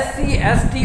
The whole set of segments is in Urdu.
SC, ST,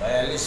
42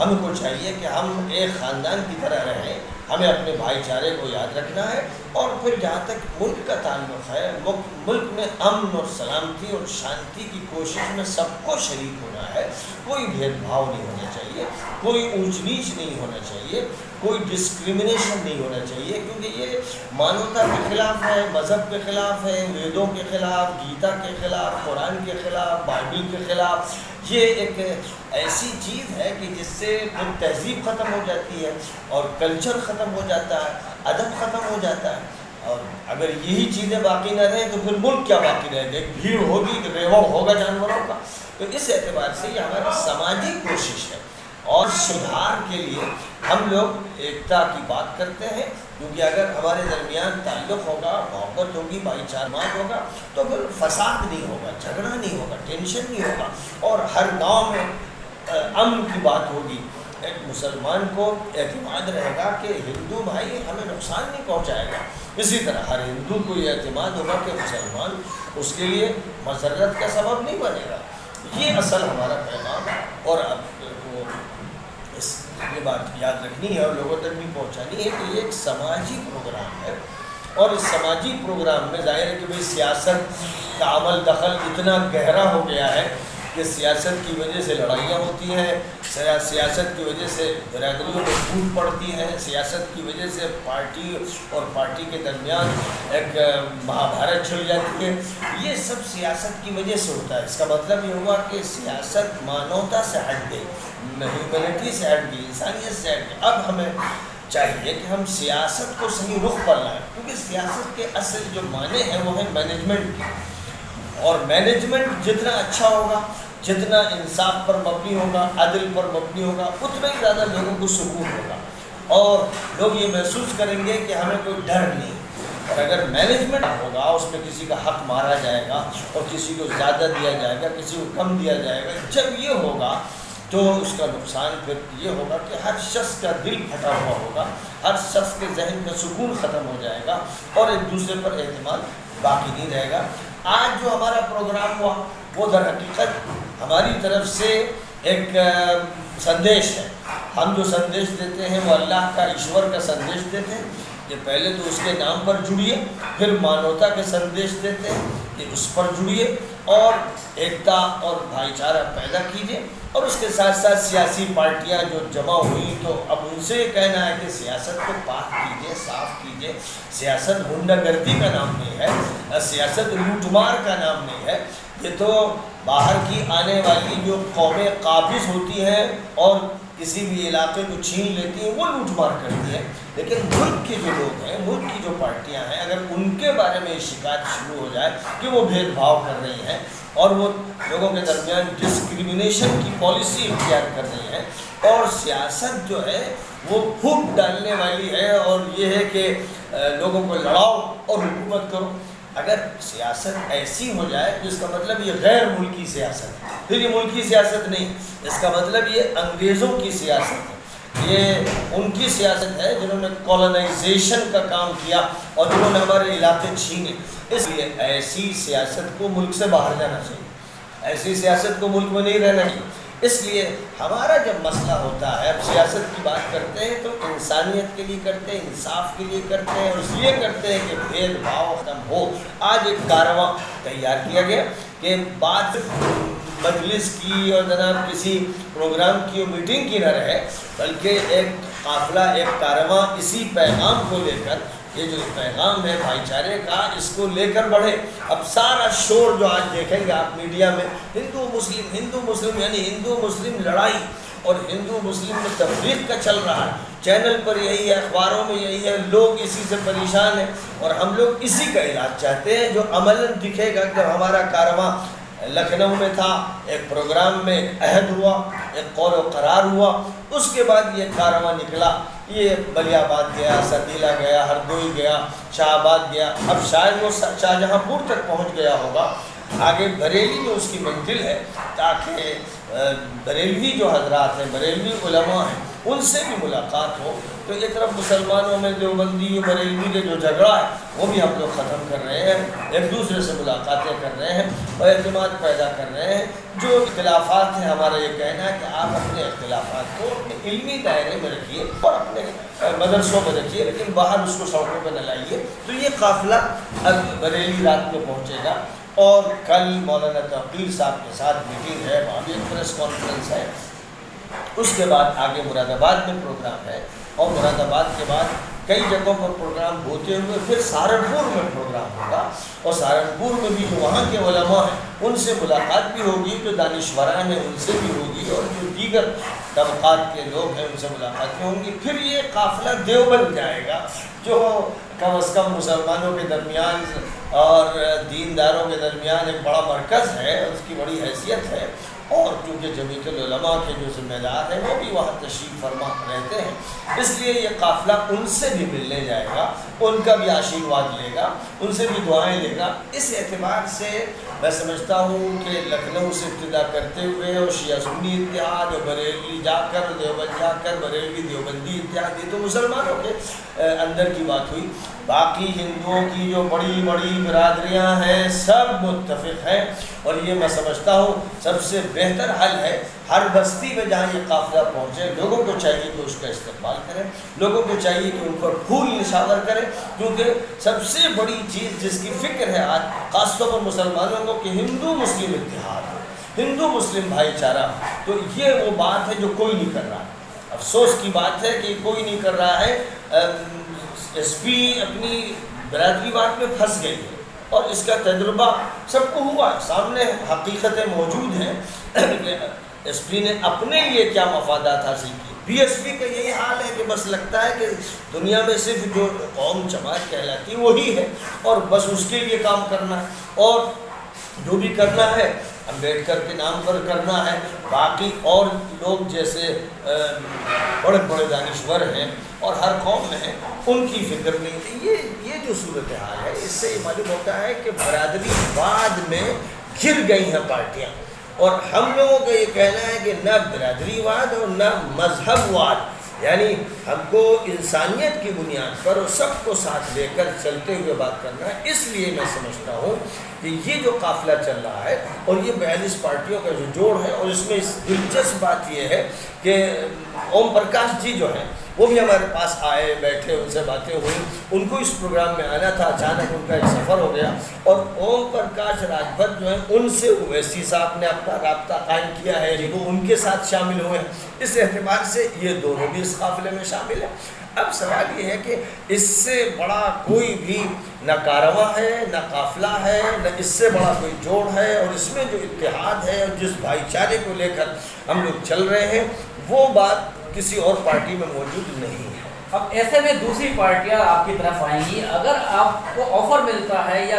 ہم کو چاہیے کہ ہم ایک خاندان کی طرح رہیں، ہمیں اپنے بھائی چارے کو یاد رکھنا ہے، اور پھر جہاں تک ملک کا تعلق ہے، ملک میں امن اور سلامتی اور شانتی کی کوشش میں سب کو شریک ہونا ہے۔ کوئی بھید بھاؤ نہیں ہونا چاہیے، کوئی اونچ نیچ نہیں ہونا چاہیے، کوئی ڈسکریمنیشن نہیں ہونا چاہیے، کیونکہ یہ مانوتا کے خلاف ہے، مذہب کے خلاف ہے، ویدوں کے خلاف، گیتا کے خلاف، قرآن کے خلاف، بائبل کے خلاف۔ یہ ایک ایسی چیز ہے کہ جس سے خود تہذیب ختم ہو جاتی ہے اور کلچر ختم ہو جاتا ہے، ادب ختم ہو جاتا ہے، اور اگر یہی چیزیں باقی نہ رہیں تو پھر ملک کیا باقی رہے گا؟ ایک بھیڑ ہوگی، ریوڑ ہوگا جانوروں کا۔ تو اس اعتبار سے یہ ہماری سماجی کوشش ہے، اور سدھار کے لیے ہم لوگ ایکتا کی بات کرتے ہیں، کیونکہ اگر ہمارے درمیان تعلق ہوگا، محبت ہوگی، بھائی چارہ ہوگا، تو پھر فساد نہیں ہوگا، جھگڑا نہیں ہوگا، ٹینشن نہیں ہوگا، اور ہر گاؤں میں امن کی بات ہوگی۔ ایک مسلمان کو اعتماد رہے گا کہ ہندو بھائی ہمیں نقصان نہیں پہنچائے گا، اسی طرح ہر ہندو کو یہ اعتماد ہوگا کہ مسلمان اس کے لیے مسرت کا سبب نہیں بنے گا۔ یہ اصل ہمارا پیغام ہے، اور اب یہ بات یاد رکھنی ہے اور لوگوں تک بھی پہنچانی ہے کہ یہ ایک سماجی پروگرام ہے، اور اس سماجی پروگرام میں ظاہر ہے کہ بھئی سیاست کا عمل دخل اتنا گہرا ہو گیا ہے کہ سیاست کی وجہ سے لڑائیاں ہوتی ہیں، سیاست کی وجہ سے برادریوں میں پھوٹ پڑتی ہے، سیاست کی وجہ سے پارٹی اور پارٹی کے درمیان ایک مہابھارت چھڑ جاتی ہے۔ یہ سب سیاست کی وجہ سے ہوتا ہے۔ اس کا مطلب یہ ہوا کہ سیاست مانوتا سے ہٹ گئی، ہیومینٹی سے ہٹ گئی، انسانیت سے ہٹ گئی۔ اب ہمیں چاہیے کہ ہم سیاست کو صحیح رخ پر لائیں، کیونکہ سیاست کے اصل جو معنی ہیں وہ ہیں مینجمنٹ کی، اور مینجمنٹ جتنا اچھا ہوگا، جتنا انصاف پر مبنی ہوگا، عدل پر مبنی ہوگا، اتنا ہی زیادہ لوگوں کو سکون ہوگا، اور لوگ یہ محسوس کریں گے کہ ہمیں کوئی ڈر نہیں۔ اور اگر مینجمنٹ ہوگا، اس میں کسی کا حق مارا جائے گا اور کسی کو زیادہ دیا جائے گا، کسی کو کم دیا جائے گا، جب یہ ہوگا تو اس کا نقصان پھر یہ ہوگا کہ ہر شخص کا دل پھٹا ہوا ہوگا، ہر شخص کے ذہن کا سکون ختم ہو جائے گا، اور ایک دوسرے پر اعتماد باقی نہیں رہے گا۔ آج جو ہمارا پروگرام ہوا وہ در حقیقت ہماری طرف سے ایک سندیش ہے۔ ہم جو سندیش دیتے ہیں وہ اللہ کا، ایشور کا سندیش دیتے ہیں کہ پہلے تو اس کے نام پر جڑیے، پھر مانوتا کے سندیش دیتے ہیں کہ اس پر جڑیے اور ایکتا اور بھائی چارہ پیدا کیجیے، اور اس کے ساتھ ساتھ سیاسی پارٹیاں جو جمع ہوئی تو اب ان سے یہ کہنا ہے کہ سیاست کو پاک کیجیے، صاف کیجیے۔ سیاست غنڈہ گردی کا نام نہیں ہے، سیاست لوٹ مار کا نام نہیں ہے۔ یہ تو باہر کی آنے والی جو قومیں قابض ہوتی ہیں اور کسی بھی علاقے کو چھین لیتی ہیں، وہ لوٹ مار کرتی ہیں، لیکن ملک کے جو لوگ ہیں، ملک کی جو پارٹیاں ہیں، اگر ان کے بارے میں شکایت شروع ہو جائے کہ وہ بھید بھاؤ کر رہی ہیں اور وہ لوگوں کے درمیان ڈسکریمنیشن کی پالیسی اختیار کر رہی ہیں، اور سیاست جو ہے وہ پھوٹ ڈالنے والی ہے، اور یہ ہے کہ لوگوں کو لڑاؤ اور حکومت کرو، اگر سیاست ایسی ہو جائے تو اس کا مطلب یہ غیر ملکی سیاست ہے، پھر یہ ملکی سیاست نہیں، اس کا مطلب یہ انگریزوں کی سیاست ہے، یہ ان کی سیاست ہے جنہوں نے کولونائزیشن کا کام کیا اور جنہوں نے ہمارے علاقے چھینے۔ اس لیے ایسی سیاست کو ملک سے باہر جانا چاہیے، ایسی سیاست کو ملک میں نہیں رہنا چاہیے۔ اس لیے ہمارا جب مسئلہ ہوتا ہے، اب سیاست کی بات کرتے ہیں تو انسانیت کے لیے کرتے ہیں، انصاف کے لیے کرتے ہیں، اور اس لیے کرتے ہیں کہ بھید بھاؤ ختم ہو۔ آج ایک کارواں تیار کیا گیا کہ بات مجلس کی اور جناب کسی پروگرام کی اور میٹنگ کی نہ رہے، بلکہ ایک قافلہ، ایک کارواں اسی پیغام کو لے کر، یہ جو پیغام ہے بھائی چارے کا، اس کو لے کر بڑھے۔ اب سارا شور جو آج دیکھیں گے آپ میڈیا میں، ہندو مسلم یعنی ہندو مسلم لڑائی اور ہندو مسلم میں تفریق کا چل رہا ہے، چینل پر یہی ہے، اخباروں میں یہی ہے، لوگ اسی سے پریشان ہیں، اور ہم لوگ اسی کا علاج چاہتے ہیں جو عملاً دکھے گا۔ جب ہمارا کارواں لکھنؤ میں تھا، ایک پروگرام میں ایک عہد ہوا، ایک قول و قرار ہوا، اس کے بعد یہ کارواں نکلا، یہ بلی آباد گیا، سدیلا گیا، ہردوئی گیا، شاہ آباد گیا، اب شاید وہ شاہجہاں پور تک پہنچ گیا ہوگا، آگے بریلی میں اس کی منزل ہے، تاکہ بریلوی جو حضرات ہیں، بریلوی علماء ہیں، ان سے بھی ملاقات ہو. تو ایک طرف مسلمانوں میں دیوبندی بریلوی کے جو جھگڑا ہے وہ بھی ہم لوگ ختم کر رہے ہیں, ایک دوسرے سے ملاقاتیں کر رہے ہیں اور اعتماد پیدا کر رہے ہیں. جو اختلافات ہیں ہمارا یہ کہنا ہے کہ آپ اپنے اختلافات کو اپنے علمی دائرے میں رکھیے اور اپنے مدرسوں میں رکھیے, لیکن باہر اس کو سڑکوں پہ نہ لائیے. تو یہ قافلہ اب بریلی رات میں پہنچے گا اور کل مولانا توقیر صاحب کے ساتھ میٹنگ ہے, وہاں بھی ایک پریس کانفرنس ہے. اس کے بعد آگے مراد آباد میں پروگرام ہے اور مراد آباد کے بعد کئی جگہوں پر پروگرام ہوتے ہوئے پھر سہارنپور میں پروگرام ہوگا. اور سہارنپور میں بھی جو وہاں کے علماء ہیں ان سے ملاقات بھی ہوگی, جو دانشوران ہیں ان سے بھی ہوگی, اور جو دیگر طبقات کے لوگ ہیں ان سے ملاقاتیں ہوں گی. پھر یہ قافلہ دیوبند جائے گا, جو کم از کم مسلمانوں کے درمیان اور دینداروں کے درمیان ایک بڑا مرکز ہے, اس کی بڑی حیثیت ہے. اور کیونکہ جمیعت العلماء کے جو ذمہ دار ہیں وہ بھی وہاں تشریف فرما رہتے ہیں, اس لیے یہ قافلہ ان سے بھی ملنے جائے گا, ان کا بھی آشیرواد لے گا, ان سے بھی دعائیں لے گا. اس اعتبار سے میں سمجھتا ہوں کہ لکھنؤ سے ابتدا کرتے ہوئے اور شیعہ سنی اتحاد اور بریلی جا کر دیوبند جا کر بریلی دیوبندی اتحاد, یہ تو مسلمانوں کے اندر کی بات ہوئی. باقی ہندوؤں کی جو بڑی بڑی برادریاں ہیں سب متفق ہیں, اور یہ میں سمجھتا ہوں سب سے بہتر حل ہے ہر بستی میں جہاں یہ قافلہ پہنچے لوگوں کو چاہیے کہ اس کا استقبال کریں, لوگوں کو چاہیے کہ ان پر پھول نشاور کریں, کیونکہ سب سے بڑی چیز جس کی فکر ہے آج خاص طور پر مسلمانوں کو کہ ہندو مسلم اتحاد ہو, ہندو مسلم بھائی چارہ. تو یہ وہ بات ہے جو کوئی نہیں کر رہا. افسوس کی بات ہے کہ کوئی نہیں کر رہا ہے. ایس پی اپنی برادری بات میں پھنس گئی ہے اور اس کا تجربہ سب کو ہوا ہے, سامنے حقیقتیں موجود ہیں. ایس پی نے اپنے لیے کیا مفادات حاصل کیے, بی ایس پی کا یہی حال ہے کہ بس لگتا ہے کہ دنیا میں صرف جو قوم جماعت کہلاتی وہی ہے اور بس اس کے لیے کام کرنا ہے, اور جو بھی کرنا ہے امبیڈکر کے نام پر کرنا ہے. باقی اور لوگ جیسے بڑے بڑے دانشور ہیں اور ہر قوم میں ہیں ان کی فکر نہیں تھی. یہ جو صورتحال ہے اس سے یہ معلوم ہوتا ہے کہ برادری واد میں گر گئی ہیں پارٹیاں, اور ہم لوگوں کا یہ کہنا ہے کہ نہ برادری واد اور نہ مذہب واد, یعنی ہم کو انسانیت کی بنیاد پر اور سب کو ساتھ لے کر چلتے ہوئے بات کرنا ہے. اس لیے میں سمجھتا ہوں کہ یہ جو قافلہ چل رہا ہے اور یہ 42 پارٹیوں کا جو جوڑ ہے, اور اس میں دلچسپ بات یہ ہے کہ اوم پرکاش جی جو ہیں وہ بھی ہمارے پاس آئے, بیٹھے, ان سے باتیں ہوئی. ان کو اس پروگرام میں آنا تھا, اچانک ان کا ایک سفر ہو گیا, اور اوم پرکاش راجبھر جو ہیں ان سے اویسی صاحب نے اپنا رابطہ قائم کیا ہے, وہ ان کے ساتھ شامل ہوئے ہیں. اس اعتبار سے یہ دونوں بھی اس قافلے میں شامل ہیں. اب سوال یہ ہے کہ اس سے بڑا کوئی بھی نہ کارواں ہے, نہ قافلہ ہے, نہ اس سے بڑا کوئی جوڑ ہے, اور اس میں جو اتحاد ہے اور جس بھائی چارے کو لے کر ہم لوگ چل رہے ہیں وہ بات کسی اور پارٹی میں موجود نہیں ہے. اب ایسے میں دوسری پارٹیاں آپ کی طرف آئیں گی, اگر آپ کو آفر ملتا ہے یا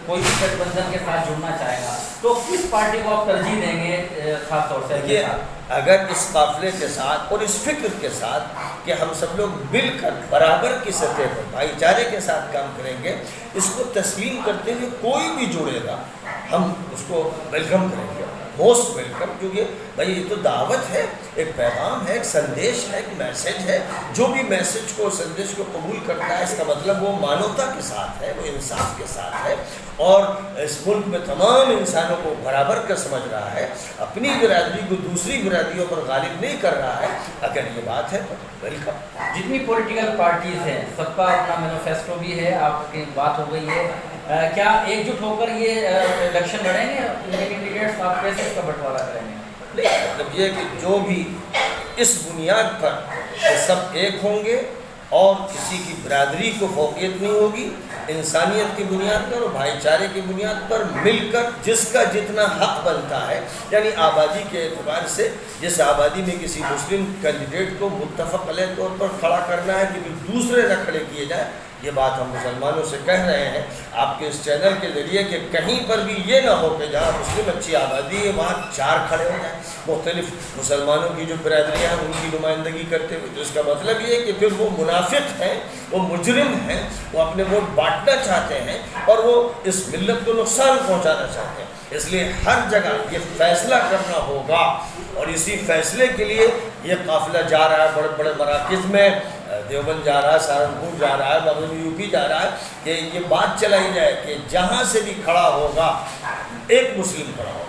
کوئی بھی گٹھ بندھن کے ساتھ جڑنا چاہے گا تو کس پارٹی کو آپ ترجیح دیں گے خاص طور سے؟ یہ اگر اس قافلے کے ساتھ اور اس فکر کے ساتھ کہ ہم سب لوگ مل کر برابر کی سطح پر بھائی چارے کے ساتھ کام کریں گے, اس کو تسلیم کرتے ہوئے کوئی بھی جڑے گا ہم اس کو ویلکم کریں گے, موسٹ ویلکم. کیونکہ بھائی یہ تو دعوت ہے, ایک پیغام ہے, ایک سندیش ہے, ایک میسج ہے. جو بھی میسج کو سندیش کو قبول کرتا ہے اس کا مطلب وہ مانوتا کے ساتھ ہے, وہ انصاف کے ساتھ ہے, اور اس ملک میں تمام انسانوں کو برابر کا سمجھ رہا ہے, اپنی برادری کو دوسری برادریوں پر غالب نہیں کر رہا ہے. اگر یہ بات ہے تو ویلکم. جتنی پولیٹیکل پارٹیز ہیں سب کا اپنا مینیفیسٹو بھی ہے, آپ کی بات ہو گئی ہے, کیا ایک جٹ ہو کر یہ الیکشن لڑیں گے؟ کینڈیڈیٹس آپ کیسے اس کا بٹوارا کریں گے؟ نہیں, مطلب یہ کہ جو بھی اس بنیاد پر سب ایک ہوں گے اور کسی کی برادری کو فوقیت نہیں ہوگی, انسانیت کی بنیاد پر اور بھائی چارے کی بنیاد پر مل کر جس کا جتنا حق بنتا ہے, یعنی آبادی کے اعتبار سے جس آبادی میں کسی مسلم کینڈیڈیٹ کو متفق علیہ طور پر کھڑا کرنا ہے کہ دوسرے نہ کھڑے کیے جائیں. یہ بات ہم مسلمانوں سے کہہ رہے ہیں آپ کے اس چینل کے ذریعے کہ کہیں پر بھی یہ نہ ہو کہ جہاں مسلم اچھی آبادی ہے وہاں 4 کھڑے ہو جائیں مختلف مسلمانوں کی جو برادریاں ہیں ان کی نمائندگی کرتے ہوئے. تو اس کا مطلب یہ ہے کہ پھر وہ منافق ہیں, وہ مجرم ہیں, وہ اپنے ووٹ بانٹنے بانٹنا چاہتے ہیں اور وہ اس ملت کو نقصان پہنچانا چاہتے ہیں. اس لیے ہر جگہ یہ فیصلہ کرنا ہوگا اور اسی فیصلے کے لیے یہ قافلہ جا رہا ہے بڑے بڑے مراکز میں. دیوبند جا رہا ہے, سہارنپور جا رہا ہے, مغربی یو پی جا رہا ہے کہ یہ بات چلائی جائے کہ جہاں سے بھی کھڑا ہوگا ایک مسلم کھڑا ہوگا,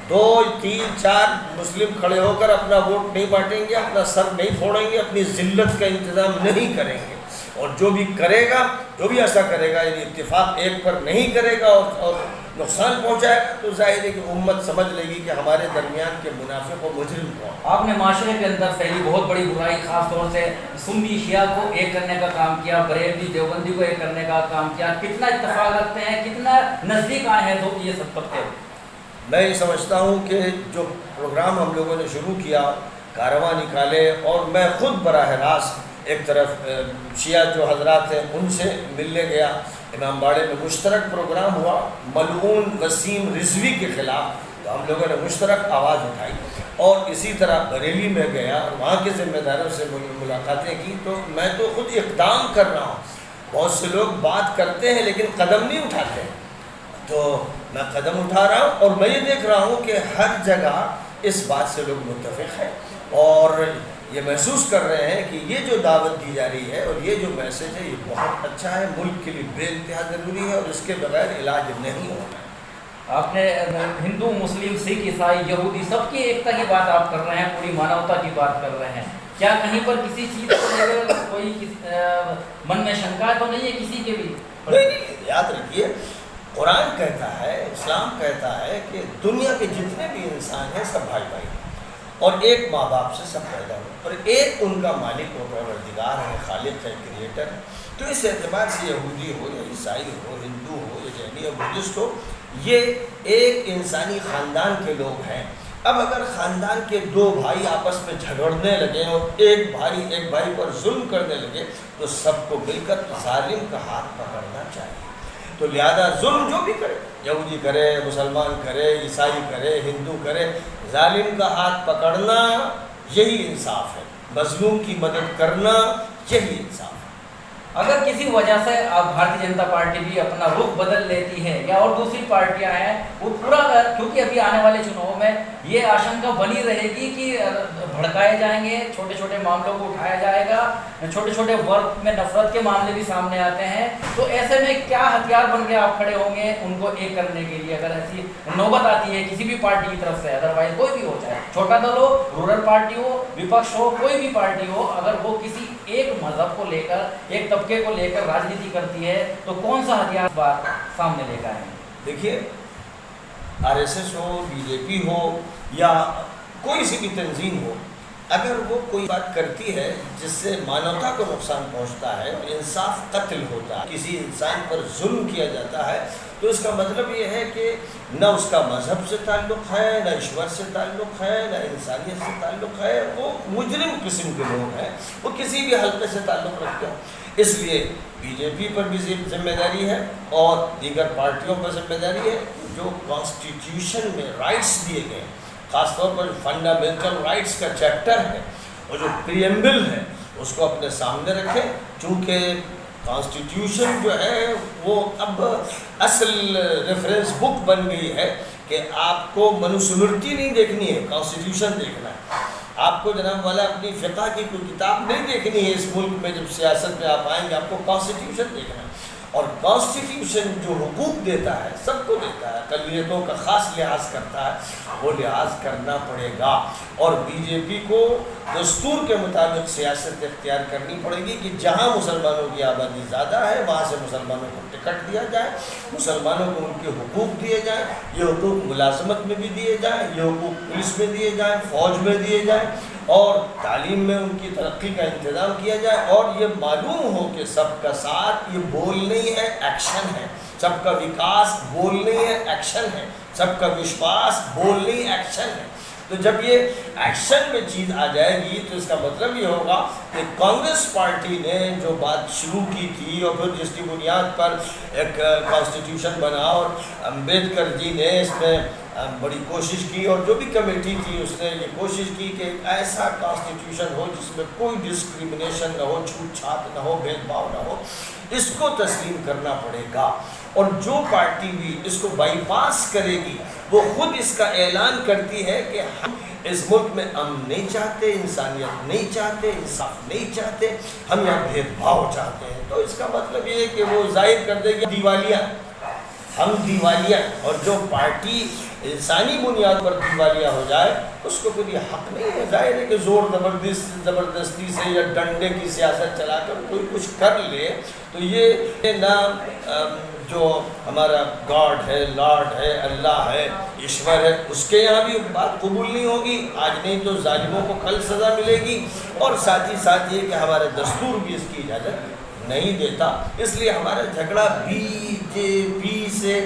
2 3 4 مسلم کھڑے ہو کر اپنا ووٹ نہیں بانٹیں گے, اپنا سر نہیں پھوڑیں گے, اپنی ذلت کا انتظام نہیں کریں گے. اور جو بھی کرے گا, جو بھی ایسا کرے گا, یعنی اتفاق ایک پر نہیں کرے گا اور نقصان پہنچائے گا, تو ظاہر ہے کہ امت سمجھ لے گی کہ ہمارے درمیان کے منافق و مجرم کون. آپ نے معاشرے کے اندر پھیلی بہت بڑی برائی, خاص طور سے سنی شیعہ کو ایک کرنے کا کام کیا, بریلوی دیوبندی کو ایک کرنے کا کام کیا. کتنا اتفاق رکھتے ہیں, کتنا نزدیک آئے ہیں تو یہ سب طبقے؟ میں یہ سمجھتا ہوں کہ جو پروگرام ہم لوگوں نے شروع کیا, کارواں نکالے, اور میں خود براہ راست ایک طرف شیعہ جو حضرات ہیں ان سے ملنے گیا. امام باڑے میں مشترک پروگرام ہوا ملعون وسیم رضوی کے خلاف, تو ہم لوگوں نے مشترک آواز اٹھائی. اور اسی طرح بریلی میں گیا اور وہاں کے ذمہ داروں سے ملاقاتیں کی. تو میں تو خود اقدام کر رہا ہوں. بہت سے لوگ بات کرتے ہیں لیکن قدم نہیں اٹھاتے ہیں, تو میں قدم اٹھا رہا ہوں اور میں یہ دیکھ رہا ہوں کہ ہر جگہ اس بات سے لوگ متفق ہیں اور یہ محسوس کر رہے ہیں کہ یہ جو دعوت دی جا رہی ہے اور یہ جو میسج ہے یہ بہت اچھا ہے, ملک کے لیے بے انتہا ضروری ہے اور اس کے بغیر علاج نہیں ہوتا ہے. آپ نے ہندو, مسلم, سکھ, عیسائی, یہودی سب کی ایکتا کی بات آپ کر رہے ہیں, پوری مانوتا کی بات کر رہے ہیں. کیا کہیں پر کسی چیز کو لے کر کوئی من میں شنکا تو نہیں ہے کسی کے بھی؟ نہیں, یاد رکھیے قرآن کہتا ہے, اسلام کہتا ہے کہ دنیا کے جتنے بھی انسان ہیں سب بھائی بھائی ہیں اور ایک ماں باپ سے سب پیدا ہوئے اور ایک ان کا مالک و پروردگار ہے, خالق ہے, کریٹر ہے. تو اس اعتبار سے یہودی ہو یا عیسائی ہو, ہندو ہو یا جینی یا بدھسٹ ہو, یہ ایک انسانی خاندان کے لوگ ہیں. اب اگر خاندان کے 2 بھائی آپس میں جھگڑنے لگے اور ایک بھائی پر ظلم کرنے لگے تو سب کو مل کر ظالم کا ہاتھ پکڑنا چاہیے. تو لہذا ظلم جو بھی کرے, یہودی کرے, مسلمان کرے, عیسائی کرے, ہندو کرے, ظالم کا ہاتھ پکڑنا یہی انصاف ہے, مظلوم کی مدد کرنا یہی انصاف ہے. اگر کسی وجہ سے اب بھارتیہ جنتا پارٹی بھی اپنا رخ بدل لیتی ہے یا اور دوسری پارٹیاں ہیں وہ پورا, کیونکہ ابھی آنے والے چناؤں میں یہ آشنکا بنی رہے گی کہ بھڑکائے جائیں گے, چھوٹے چھوٹے معاملوں کو اٹھایا جائے گا, چھوٹے چھوٹے ورگ میں نفرت کے معاملے بھی سامنے آتے ہیں. تو ایسے میں کیا ہتھیار بن کے آپ کھڑے ہوں گے ان کو ایک کرنے کے لیے اگر ایسی نوبت آتی ہے کسی بھی پارٹی کی طرف سے؟ ادروائز کوئی بھی ہو, چاہے چھوٹا دل ہو, رورل پارٹی ہو, وپکش ہو, کوئی بھی پارٹی ہو, اگر وہ کسی ایک مذہب کو لے کر, ایک طبقے کو لے کر راجنیتی کرتی ہے تو کون سا ہتھیار بات سامنے لے کر آئیں؟ دیکھیے RSS ہو, BJP ہو یا کوئی سی بھی تنظیم ہو, اگر وہ کوئی بات کرتی ہے جس سے مانوتا کو نقصان پہنچتا ہے, انصاف قتل ہوتا ہے, کسی انسان پر ظلم کیا جاتا ہے, تو اس کا مطلب یہ ہے کہ نہ اس کا مذہب سے تعلق ہے, نہ ایشور سے تعلق ہے, نہ انسانیت سے تعلق ہے, وہ مجرم قسم کے لوگ ہیں, وہ کسی بھی حلقے سے تعلق رکھتے ہیں. اس لیے BJP پر بھی ذمہ داری ہے اور دیگر پارٹیوں پر ذمہ داری ہے جو کانسٹیٹیوشن میں رائٹس دیے گئے, خاص طور پر فنڈامنٹل رائٹس کا چیپٹر ہے اور جو پریمبل ہے اس کو اپنے سامنے رکھیں. چونکہ کانسٹیٹیوشن جو ہے وہ اب اصل ریفرنس بک بن گئی ہے کہ آپ کو منوسمرتی نہیں دیکھنی ہے, کانسٹیٹیوشن دیکھنا ہے. آپ کو جناب والا اپنی فقہ کی کوئی کتاب نہیں دیکھنی ہے اس ملک میں, جب سیاست میں آپ آئیں گے آپ کو کانسٹیٹیوشن دیکھنا ہے. اور کانسٹیٹیوشن جو حقوق دیتا ہے سب کو دیتا ہے, اقلیتوں کا خاص لحاظ کرتا ہے, وہ لحاظ کرنا پڑے گا. اور BJP کو دستور کے مطابق سیاست اختیار کرنی پڑے گی کہ جہاں مسلمانوں کی آبادی زیادہ ہے وہاں سے مسلمانوں کو ٹکٹ دیا جائے, مسلمانوں کو ان کے حقوق دیے جائیں. یہ حقوق ملازمت میں بھی دیے جائیں, یہ حقوق پولیس میں دیے جائیں, فوج میں دیے جائیں, اور تعلیم میں ان کی ترقی کا انتظام کیا جائے. اور یہ معلوم ہو کہ سب کا ساتھ یہ بول نہیں ہے, ایکشن ہے. سب کا وکاس بول نہیں ہے, ایکشن ہے. سب کا وشواس بول نہیں, ایکشن ہے. تو جب یہ ایکشن میں چیز آ جائے گی تو اس کا مطلب یہ ہوگا کہ کانگریس پارٹی نے جو بات شروع کی تھی اور پھر جس کی بنیاد پر ایک کانسٹیٹیوشن بنا اور امبیڈکر جی نے اس میں بڑی کوشش کی، اور جو بھی کمیٹی تھی اس نے یہ کوشش کی کہ ایک ایسا کانسٹیٹیوشن ہو جس میں کوئی ڈسکریمنیشن نہ ہو، چھوٹ چھات نہ ہو، بھید بھاؤ نہ ہو. اس کو تسلیم کرنا پڑے گا، اور جو پارٹی بھی اس کو بائی پاس کرے گی وہ خود اس کا اعلان کرتی ہے کہ ہم اس ملک میں امن نہیں چاہتے، انسانیت نہیں چاہتے، انصاف نہیں چاہتے، ہم یہاں بھید بھاؤ چاہتے ہیں. تو اس کا مطلب یہ ہے کہ وہ ظاہر کر دے گی دیوالیہ، ہم دیوالیہ. اور جو پارٹی انسانی بنیاد پر دیوالیہ ہو جائے اس کو کوئی حق نہیں ہے. ظاہر ہے کہ زور زبردستی سے یا ڈنڈے کی سیاست چلا کر کوئی کچھ کر لے تو یہ نہ جو ہمارا گاڈ ہے، لارڈ ہے، اللہ ہے، ایشور ہے، اس کے یہاں بھی بات قبول نہیں ہوگی. آج نہیں تو ظالموں کو کل سزا ملے گی. اور ساتھ ہی ساتھ یہ کہ ہمارا دستور بھی اس کی اجازت نہیں دیتا. اس لیے ہمارا جھگڑا بی جے پی سے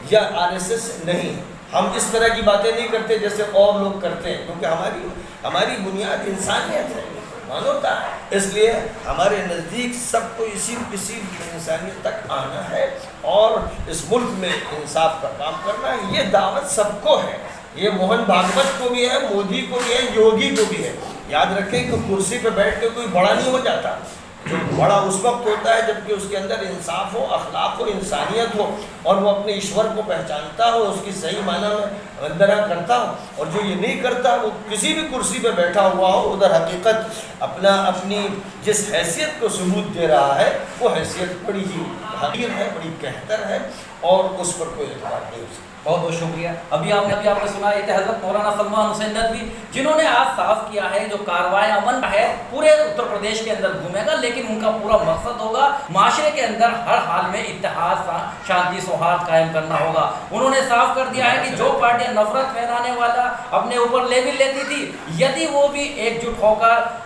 یا RSS سے نہیں. ہم اس طرح کی باتیں نہیں کرتے جیسے اور لوگ کرتے ہیں، کیونکہ ہماری بنیاد انسانیت ہے، مانوتا ہے. اس لیے ہمارے نزدیک سب کو اسی انسانیت تک آنا ہے اور اس ملک میں انصاف کا کام کرنا ہے. یہ دعوت سب کو ہے، یہ موہن بھاگوت کو بھی ہے، مودی کو بھی ہے، یوگی کو بھی ہے. یاد رکھیں کہ کرسی پہ بیٹھ کے کوئی بڑا نہیں ہو جاتا. جو بڑا اس وقت ہوتا ہے جبکہ اس کے اندر انصاف ہو، اخلاق ہو، انسانیت ہو، اور وہ اپنے ایشور کو پہچانتا ہو، اس کی صحیح معنی میں وندنا کرتا ہو. اور جو یہ نہیں کرتا وہ کسی بھی کرسی پہ بیٹھا ہوا ہو، ادھر حقیقت اپنی جس حیثیت کو ثبوت دے رہا ہے وہ حیثیت بڑی ہی حقیر ہے، بڑی کہتر ہے، اور اس پر کوئی اعتبار نہیں ہو سکتا. بہت بہت شکریہ. ابھی آپ نے سنا یہ تھے حضرت مولانا سلمان حسین ندوی، جنہوں نے آج صاف کیا ہے جو کارروائی امن ہے پورے اتر پردیش کے اندر گھومے گا، لیکن ان کا پورا مقصد ہوگا معاشرے کے اندر ہر حال میں اتحاد، شانتی، سوہاد قائم کرنا ہوگا. انہوں نے صاف کر دیا ہے کہ جو پارٹیاں نفرت پھیلانے والا اپنے اوپر لیبل لیتی تھی، یدی وہ بھی ایک جٹ ہو کر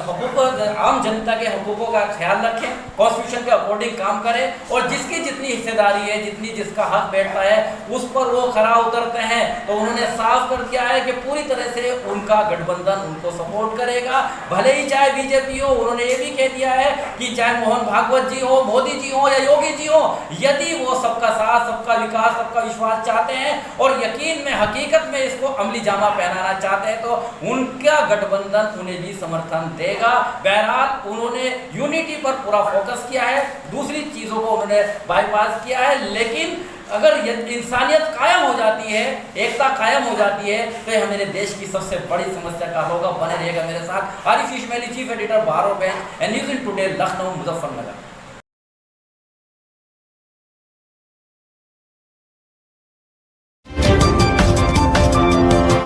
حقوق عام جنتا کے حقوقوں کا خیال رکھیں، کانسٹیٹیوشن کے اکارڈنگ کام کریں، اور جس کی جتنی حصہ داری ہے، جس کا حق بیٹھتا ہے اس پر وہ کھرا اترتے ہیں. تو انہوں نے صاف کر دیا ہے کہ پوری طرح سے ان کا گٹھ بندھن ان کو سپورٹ کرے گا، بھلے ہی چاہے بی جے پی ہو. انہوں نے یہ بھی کہہ دیا ہے کہ چاہے موہن بھاگوت جی ہو، مودی جی ہو یا یوگی جی ہو، یدی وہ سب کا ساتھ، سب کا وکاس، سب کا وشواس چاہتے ہیں اور یقین میں حقیقت میں اس کو عملی جامہ پہنانا چاہتے ہیں تو ان کا گٹھ بندھن انہیں بھی سمرتھن دے گا. بہرحال انہوں نے یونٹی پر پورا فوکس کیا ہے، دوسری چیزوں کو انہوں نے بائی پاس کیا ہے. لیکن اگر انسانیت قائم ہو جاتی ہے، ایکتا قائم ہو جاتی ہے تو یہ میرے دیش کی سب سے بڑی سمسیا کا ہوگا. بنے رہے گا میرے ساتھ. عارف اسماعیلی، چیف ایڈیٹر، بہار و بینچ، نیوز ان ٹوڈے، لکھنؤ، مظفر نگر.